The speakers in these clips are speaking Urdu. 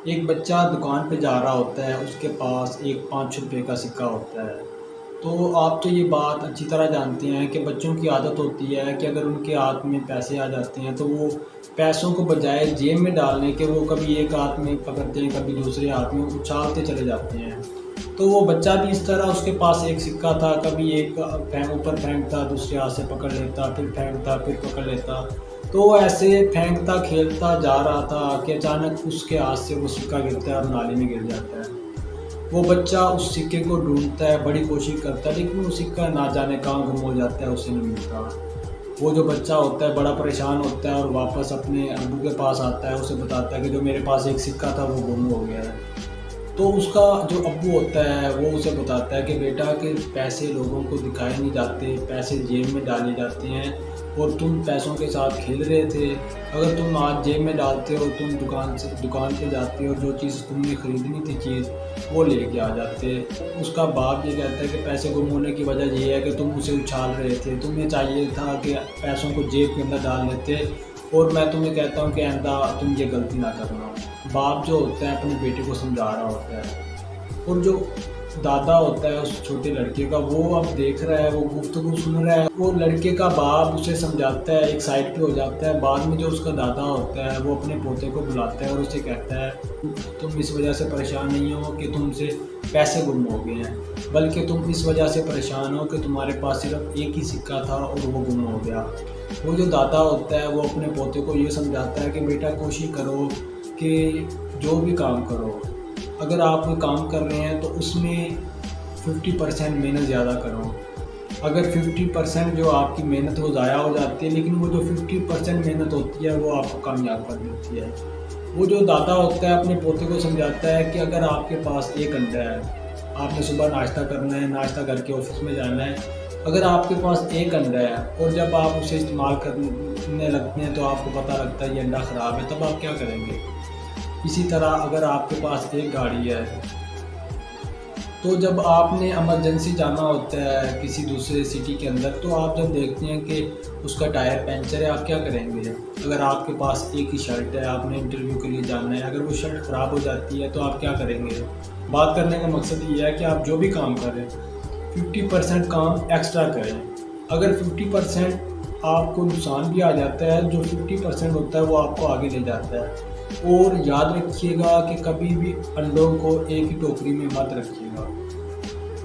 ایک بچہ دکان پہ جا رہا ہوتا ہے، اس کے پاس ایک 5 روپے کا سکہ ہوتا ہے۔ تو آپ تو یہ بات اچھی طرح جانتے ہیں کہ بچوں کی عادت ہوتی ہے کہ اگر ان کے ہاتھ میں پیسے آ جاتے ہیں تو وہ پیسوں کو بجائے جیب میں ڈالنے کے وہ کبھی ایک ہاتھ میں پکڑتے ہیں، کبھی دوسرے ہاتھ میں اچھالتے چلے جاتے ہیں۔ تو وہ بچہ بھی اس طرح، اس کے پاس ایک سکہ تھا، کبھی ایک اوپر پھینکتا، دوسرے ہاتھ سے پکڑ لیتا، پھر پھینکتا، پھر پکڑ لیتا۔ تو وہ ایسے پھینکتا کھیلتا جا رہا تھا کہ اچانک اس کے ہاتھ سے وہ سکہ گرتا ہے اور نالی میں گر جاتا ہے۔ وہ بچہ اس سکے کو ڈھونڈتا ہے، بڑی کوشش کرتا ہے، لیکن وہ سکہ نہ جانے کہاں گم ہو جاتا ہے، اسے نہیں ملتا۔ وہ جو بچہ ہوتا ہے بڑا پریشان ہوتا ہے اور واپس اپنے ابو کے پاس آتا ہے، اسے بتاتا ہے کہ جو میرے پاس ایک سکہ تھا وہ گم ہو گیا ہے۔ تو اس کا جو ابو ہوتا ہے وہ اسے بتاتا ہے کہ بیٹا، کہ پیسے لوگوں کو دکھائے نہیں جاتے، پیسے جیب میں ڈالے جاتے ہیں، اور تم پیسوں کے ساتھ کھیل رہے تھے۔ اگر تم آج جیب میں ڈالتے ہو، تم دکان پہ جاتے ہو، جو چیز تم نے خریدنی تھی چیز وہ لے کے آ جاتے۔ اس کا باپ یہ کہتا ہے کہ پیسے گم ہونے کی وجہ یہ ہے کہ تم اسے اچھال رہے تھے، تمہیں چاہیے تھا کہ پیسوں کو جیب کے اندر ڈال لیتے، اور میں تمہیں کہتا ہوں کہ آئندہ تم یہ غلطی نہ کرنا۔ باپ جو ہوتا ہے اپنے بیٹے کو سمجھا رہا ہوتا ہے، اور جو دادا ہوتا ہے اس چھوٹے لڑکے کا، وہ اب دیکھ رہا ہے، وہ گفتگو سن رہا ہے۔ وہ لڑکے کا باپ اسے سمجھاتا ہے، ایک سائڈ پہ ہو جاتا ہے۔ بعد میں جو اس کا دادا ہوتا ہے وہ اپنے پوتے کو بلاتا ہے اور اسے کہتا ہے تم اس وجہ سے پریشان نہیں ہو کہ تم سے پیسے گم ہو گئے ہیں، بلکہ تم اس وجہ سے پریشان ہو کہ تمہارے پاس صرف ایک ہی سکہ تھا اور وہ گم ہو گیا۔ وہ جو دادا ہوتا ہے وہ اپنے پوتے کو یہ سمجھاتا ہے کہ بیٹا کوشش کرو کہ جو بھی کام کرو، اگر آپ کوئی کام کر رہے ہیں تو اس میں 50% محنت زیادہ کرو۔ اگر 50% جو آپ کی محنت وہ ضائع ہو جاتی ہے، لیکن وہ جو 50% محنت ہوتی ہے وہ آپ کو کامیاب کر دیتی ہے۔ وہ جو دادا ہوتا ہے اپنے پوتے کو سمجھاتا ہے کہ اگر آپ کے پاس ایک انڈا ہے، آپ نے صبح ناشتہ کرنا ہے، ناشتہ کر کے آفس میں جانا ہے، اگر آپ کے پاس ایک انڈا ہے اور جب آپ اسے استعمال کرنے لگتے ہیں تو آپ کو پتہ لگتا ہے یہ انڈا خراب ہے، تب آپ کیا کریں گے؟ اسی طرح اگر آپ کے پاس ایک گاڑی ہے تو جب آپ نے ایمرجنسی جانا ہوتا ہے کسی دوسرے سٹی کے اندر، تو آپ جب دیکھتے ہیں کہ اس کا ٹائر پنچر ہے، آپ کیا کریں گے؟ اگر آپ کے پاس ایک ہی شرٹ ہے، آپ نے انٹرویو کے لیے جانا ہے، اگر وہ شرٹ خراب ہو جاتی ہے تو آپ کیا کریں گے؟ بات کرنے کا مقصد یہ ہے کہ آپ جو بھی کام کریں 50% کام ایکسٹرا کریں۔ اگر 50% آپ کو نقصان بھی آ جاتا ہے، جو 50% ہوتا ہے وہ آپ کو آگے لے جاتا ہے۔ اور یاد رکھیے گا کہ کبھی بھی انڈوں کو ایک ہی ٹوکری میں مت رکھیے گا،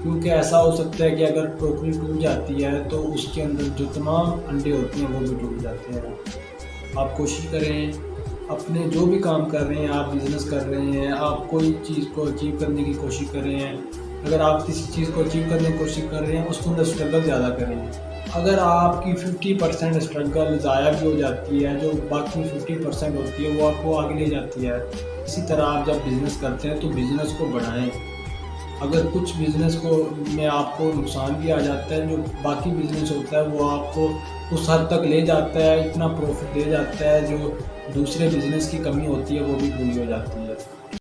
کیونکہ ایسا ہو سکتا ہے کہ اگر ٹوکری ٹوٹ جاتی ہے تو اس کے اندر جو تمام انڈے ہوتے ہیں وہ بھی ٹوٹ جاتے ہیں۔ آپ کوشش کریں، اپنے جو بھی کام کر رہے ہیں، آپ بزنس کر رہے ہیں، آپ کوئی چیز کو اچیو کرنے کی کوشش کر رہے ہیں، اگر آپ کسی چیز کو اچیو کرنے کی کوشش کر رہے ہیں اس کے اندر اسٹرگل زیادہ کریں۔ اگر آپ کی 50% اسٹرگل ضائع بھی ہو جاتی ہے، جو باقی 50% ہوتی ہے وہ آپ کو آگے لے جاتی ہے۔ اسی طرح آپ جب بزنس کرتے ہیں تو بزنس کو بڑھائیں۔ اگر کچھ بزنس میں آپ کو نقصان بھی آ جاتا ہے، جو باقی بزنس ہوتا ہے وہ آپ کو اس حد تک لے جاتا ہے، اتنا پروفٹ دے جاتا ہے جو دوسرے بزنس کی کمی ہوتی ہے وہ بھی پوری ہو جاتی ہے۔